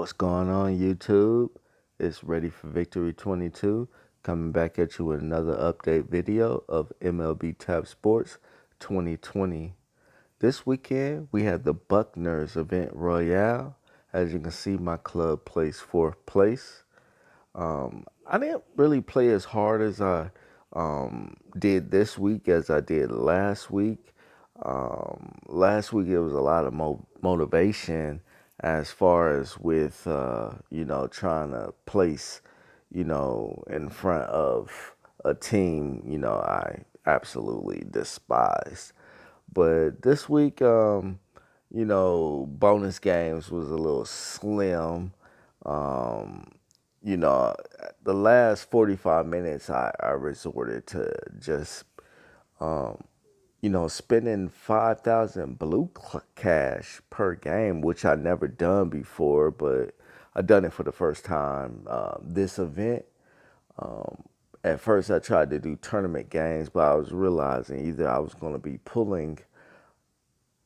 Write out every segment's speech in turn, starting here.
What's going on, YouTube? It's Ready for Victory 22 coming back at you with another update video of MLB Tap Sports 2020. This weekend, we had the Buckners event Royale. As you can see, my club placed fourth place. I didn't really play as hard as I did this week as I did last week. Last week it was a lot of motivation as far as with trying to place in front of a team I absolutely despise. But this week, bonus games was a little slim. Um, the last 45 minutes, I resorted to just, um, spending 5,000 cash per game, which I never done before, but I done it for the first time this event. Um, at first, I tried to do tournament games, but I was realizing either I was going to be pulling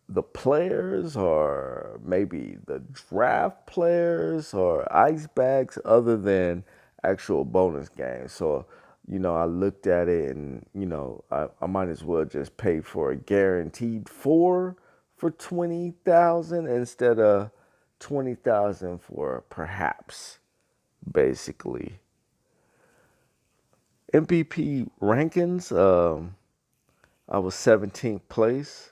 the players or maybe the draft players or ice bags other than actual bonus games. So, I looked at it and, I might as well just pay for a guaranteed four for 20,000 instead of 20,000 for perhaps, basically. MVP rankings, I was 17th place.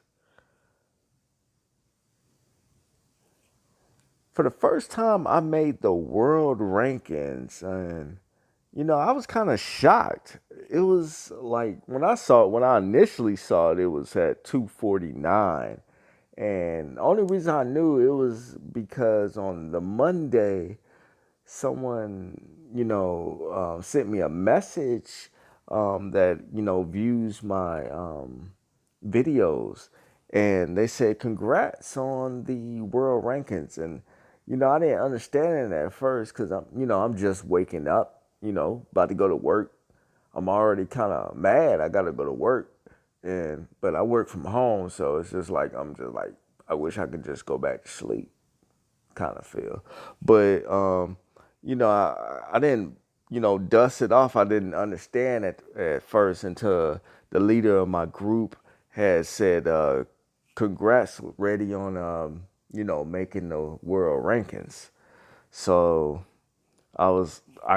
For the first time, I made the world rankings, and I was kind of shocked. It was like when I initially saw it, it was at 249, and the only reason I knew it was because on the Monday, someone sent me a message that views my videos, and they said congrats on the world rankings. And I didn't understand it at first because I'm just waking up, about to go to work. I'm already kind of mad I gotta go to work, and but I work from home, so it's just like I'm just like I wish I could just go back to sleep kind of feel. But I didn't dust it off. I didn't understand it at first until the leader of my group had said, "Congrats, ready on making the world rankings." So I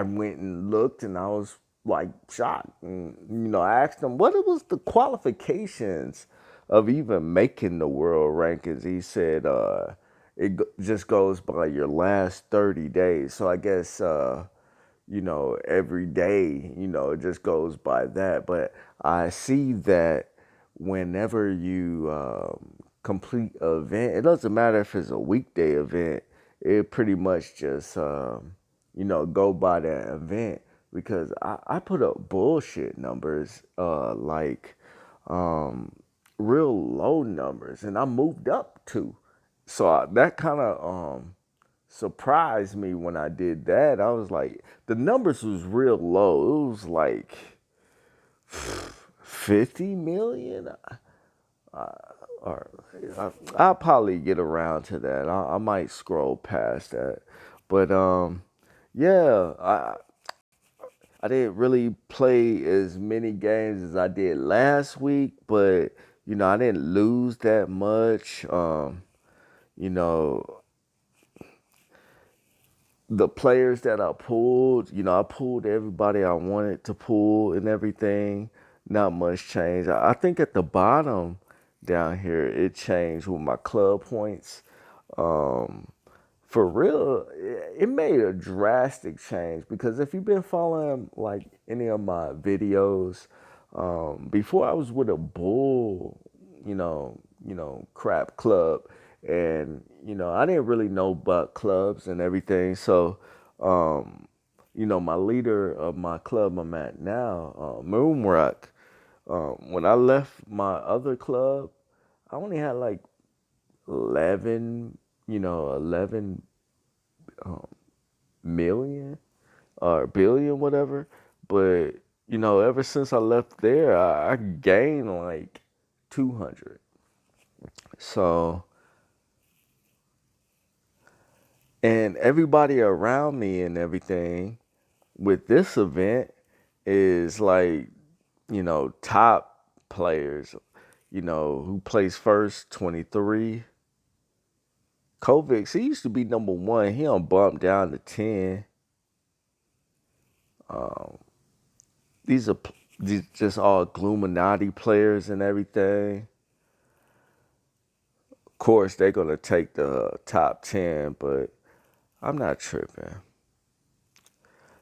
went and looked, and I was like shocked. And, I asked him what it was the qualifications of even making the world rankings. He said, just goes by your last 30 days. So I guess, every day, it just goes by that. But I see that whenever you complete an event, it doesn't matter if it's a weekday event, it pretty much just, go by that event because I put up bullshit numbers, like real low numbers, and I moved up too. So that kind of surprised me when I did that. I was like, the numbers was real low. It was like 50 million. Or I'll probably get around to that. I might scroll past that, but yeah, I didn't really play as many games as I did last week, but I didn't lose that much. You know, the players that I pulled, I pulled everybody I wanted to pull and everything. Not much change. I think at the bottom down here it changed with my club points. Um, for real, it made a drastic change because if you've been following like any of my videos, before I was with a bull, crap club, and I didn't really know about clubs and everything. So, my leader of my club I'm at now, Moonrock. When I left my other club, I only had like 11, 11 million or billion, whatever. But ever since I left there, I gained like 200. So, And everybody around me and everything with this event is like, top players, who plays first, 23. Kovacs, he used to be number one. He on bumped down to 10. Um, these just all Gluminati players and everything. Of course, they're going to take the top 10, but I'm not tripping.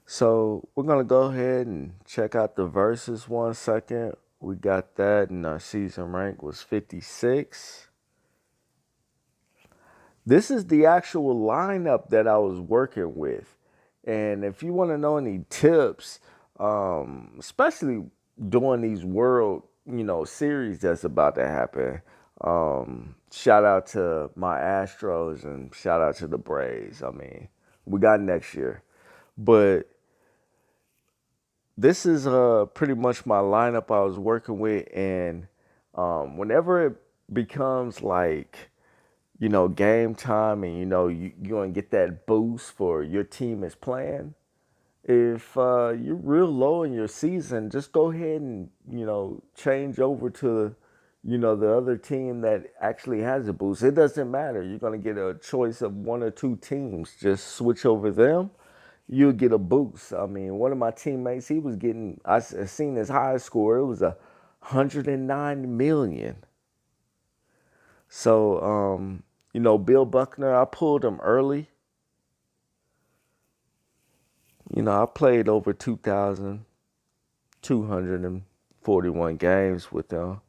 So we're going to go ahead and check out the verses 1 second. We got that, and our season rank was 56. This is the actual lineup that I was working with. And if you want to know any tips, especially during these world, series that's about to happen, shout out to my Astros and shout out to the Braves. I mean, we got next year. But this is pretty much my lineup I was working with. And whenever it becomes like, game time and, you're going to get that boost for your team is playing. If you're real low in your season, just go ahead and, change over to, the other team that actually has a boost. It doesn't matter. You're going to get a choice of one or two teams. Just switch over them. You'll get a boost. I mean, one of my teammates, he was getting, I seen his high score. It was 109 million. So, Bill Buckner, I pulled him early. I played over 2,241 games with him.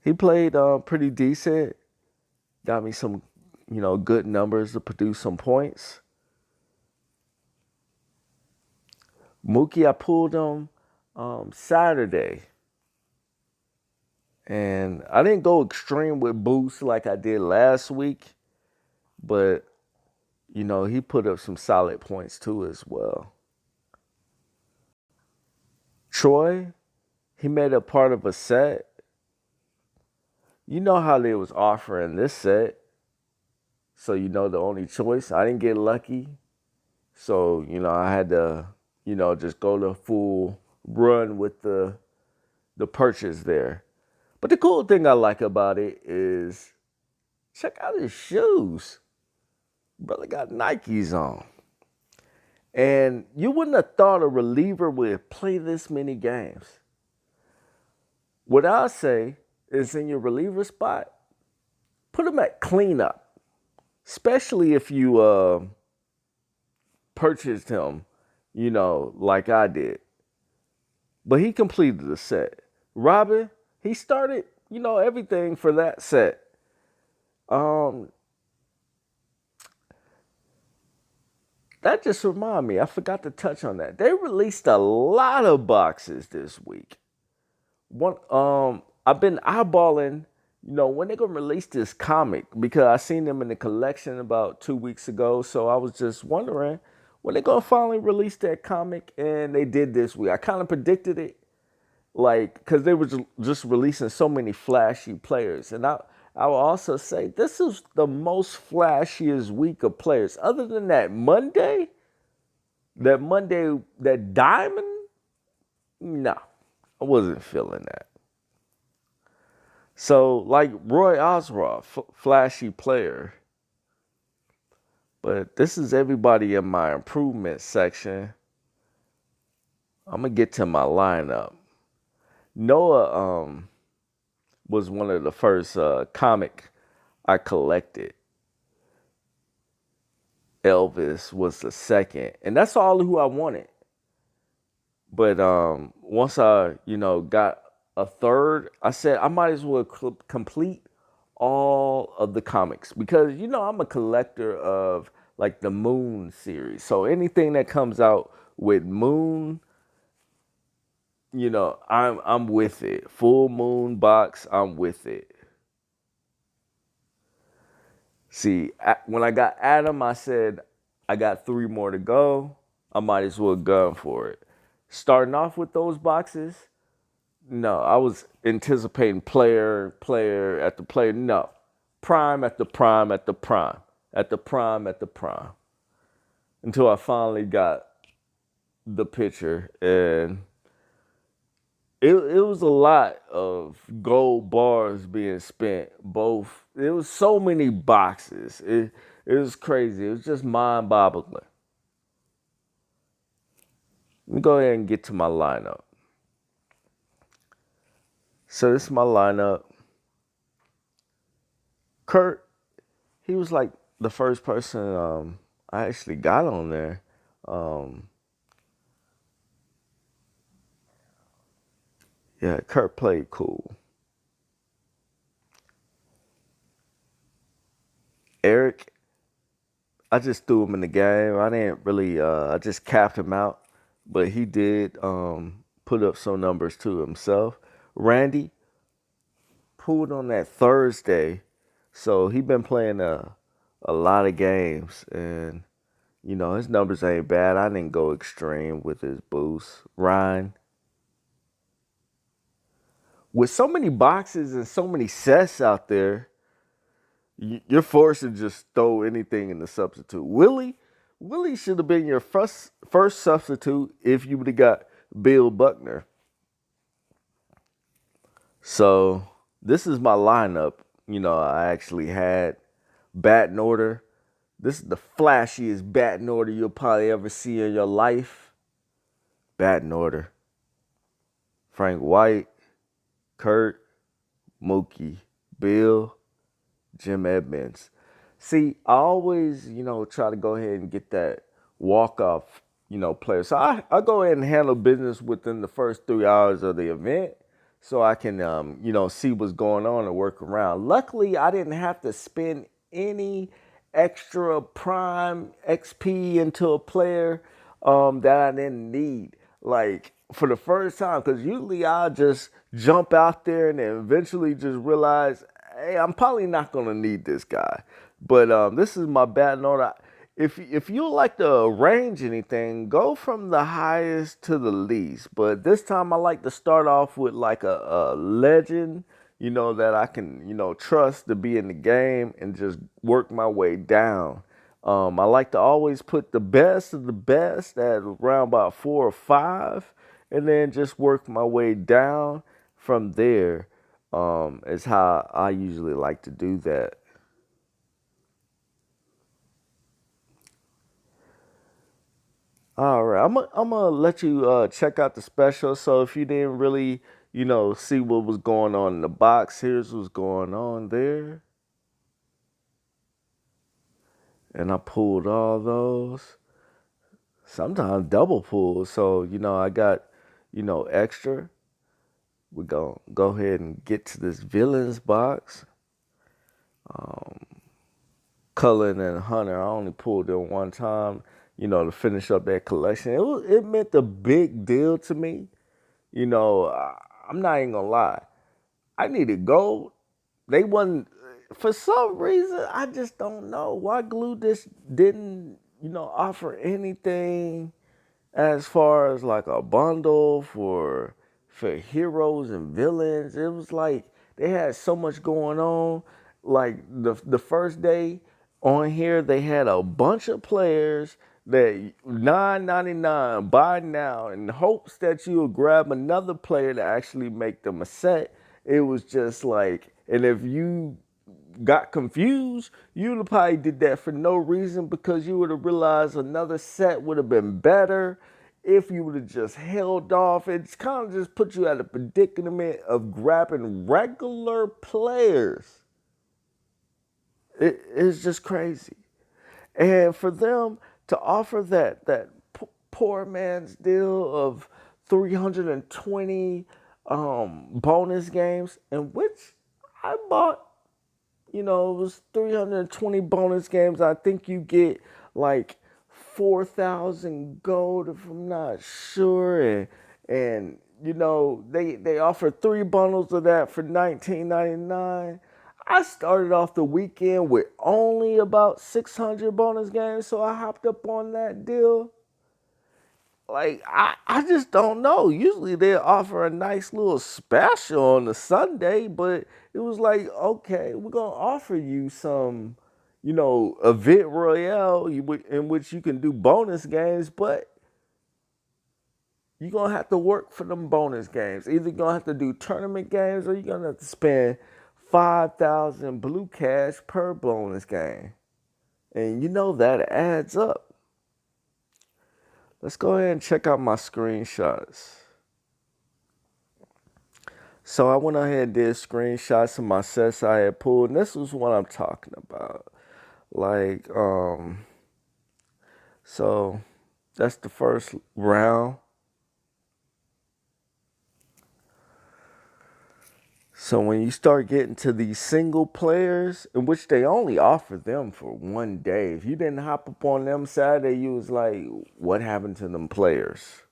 He played pretty decent. Got me some, good numbers to produce some points. Mookie, I pulled him Saturday. And I didn't go extreme with boosts like I did last week. But, he put up some solid points too as well. Troy, he made a part of a set. You know how they was offering this set. So, the only choice. I didn't get lucky. So, I had to, just go the full run with the purchase there. But the cool thing I like about it is check out his shoes. Brother got Nikes on. And you wouldn't have thought a reliever would play this many games. What I say is in your reliever spot, put him at cleanup. Especially if you purchased him, like I did. But he completed the set. Robin, he started, everything for that set. That just reminded me, I forgot to touch on that. They released a lot of boxes this week. I've been eyeballing, when they're gonna release this comic because I seen them in the collection about 2 weeks ago. So I was just wondering when they're gonna finally release that comic, and they did this week. I kind of predicted it, like because they were just releasing so many flashy players, and I will also say this is the most flashiest week of players, other than that Monday, that diamond. No, I wasn't feeling that. So, like Roy Oswald, flashy player. But this is everybody in my improvement section. I'm going to get to my lineup. Noah was one of the first comic I collected. Elvis was the second. And that's all who I wanted. But once I, got a third, I said I might as well complete all of the comics because I'm a collector of like the Moon series. So anything that comes out with Moon, I'm with it. Full Moon box, I'm with it. See, when I got Adam, I said I got 3 more to go. I might as well gun for it. Starting off with those boxes, no, I was anticipating player after player. No, prime after prime after prime. at the prime, until I finally got the pitcher, and it was a lot of gold bars being spent. Both it was so many boxes. It was crazy. It was just mind boggling. Let me go ahead and get to my lineup. So this is my lineup. Kurt, he was like the first person I actually got on there. Um, yeah, Kurt played cool. Eric, I just threw him in the game. I didn't really. I just capped him out, but he did put up some numbers to himself. Randy pulled on that Thursday, so he been playing a lot of games, and his numbers ain't bad. I didn't go extreme with his boost. Ryan, with so many boxes and so many sets out there, you're forced to just throw anything in the substitute. Willie should have been your first substitute if you would have got Bill Buckner. So this is my lineup. I actually had batting order. This is the flashiest batting order you'll probably ever see in your life. Batting order: Frank White, Kurt, Mookie, Bill, Jim Edmonds. See, I always, try to go ahead and get that walk-off, player. So I go ahead and handle business within the first 3 hours of the event so I can, see what's going on and work around. Luckily, I didn't have to spend any extra prime XP into a player that I didn't need. Like, for the first time, because usually I'll just jump out there and then eventually just realize, hey, I'm probably not gonna need this guy. But this is my batting order. If you like to arrange anything, go from the highest to the least. But this time I like to start off with like a legend, that I can, trust to be in the game and just work my way down. I like to always put the best of the best at around about 4 or 5, and then just work my way down from there. Is how I usually like to do that. All right, I'm gonna let you check out the special. So if you didn't really, see what was going on in the box, here's what's going on there. And I pulled all those. Sometimes double pull. So I got, extra. We're gonna go ahead and get to this villains box. Cullen and Hunter, I only pulled them one time, to finish up that collection. It meant a big deal to me. I'm not even gonna lie. I needed gold. They wasn't, for some reason. I just don't know why Glue this didn't, offer anything as far as like a bundle for heroes and villains. It was like they had so much going on. Like the first day on here, they had a bunch of players that $9.99 buy now in hopes that you'll grab another player to actually make them a set. It was just like, and if you got confused, you would have probably did that for no reason, because you would have realized another set would have been better if you would have just held off. It's kind of just put you at a predicament of grabbing regular players. It's just crazy. And for them to offer that poor man's deal of 320 bonus games, in which I bought, it was 320 bonus games. I think you get like 4,000 gold, if I'm not sure, and they offer 3 bundles of that for 19.99. I started off the weekend with only about 600 bonus games, so I hopped up on that deal. Like, I just don't know. Usually they offer a nice little special on the Sunday, but it was like, okay, we're gonna offer you some, event royale in which you can do bonus games, but you're gonna have to work for them bonus games. Either you're gonna have to do tournament games or you're gonna have to spend 5,000 blue cash per bonus game. And that adds up. Let's go ahead and check out my screenshots. So I went ahead and did screenshots of my sets I had pulled, and this was what I'm talking about. Like, so that's the first round. So when you start getting to these single players, in which they only offer them for one day, if you didn't hop up on them Saturday, you was like, what happened to them players?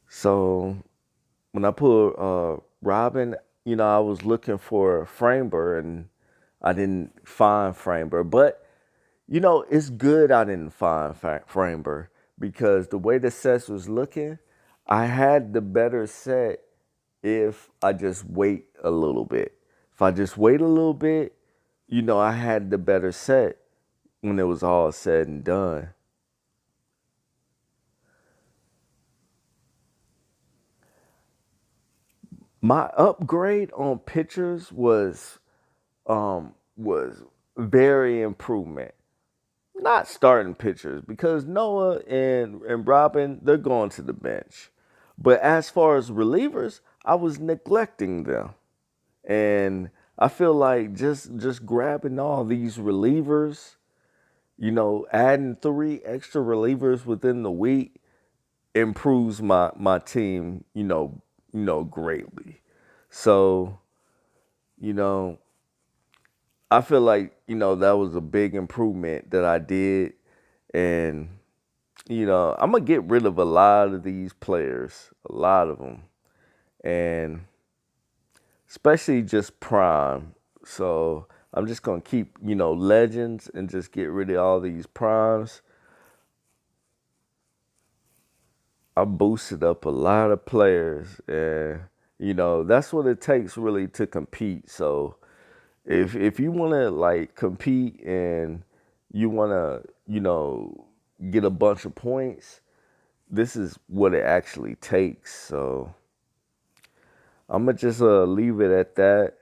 So when I put Robin, I was looking for Framber and I didn't find Framber. But, it's good I didn't find Framber because the way the sets was looking, I had the better set if I just wait a little bit. If I just wait a little bit, I had the better set when it was all said and done. My upgrade on pitchers was very improvement. Not starting pitchers because Noah and Robin, they're going to the bench. But as far as relievers, I was neglecting them. And I feel like just grabbing all these relievers, adding 3 extra relievers within the week improves my team, greatly. So, you know, I feel like, that was a big improvement that I did. And, I'm going to get rid of a lot of these players, a lot of them. And especially just prime. So I'm just going to keep, legends and just get rid of all these primes. I boosted up a lot of players. And, that's what it takes really to compete. So if you want to like compete and you want to, get a bunch of points, this is what it actually takes. So I'm gonna just leave it at that.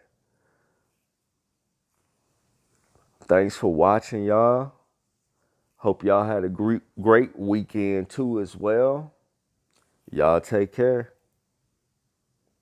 Thanks for watching, y'all. Hope y'all had a great weekend too as well. Y'all take care.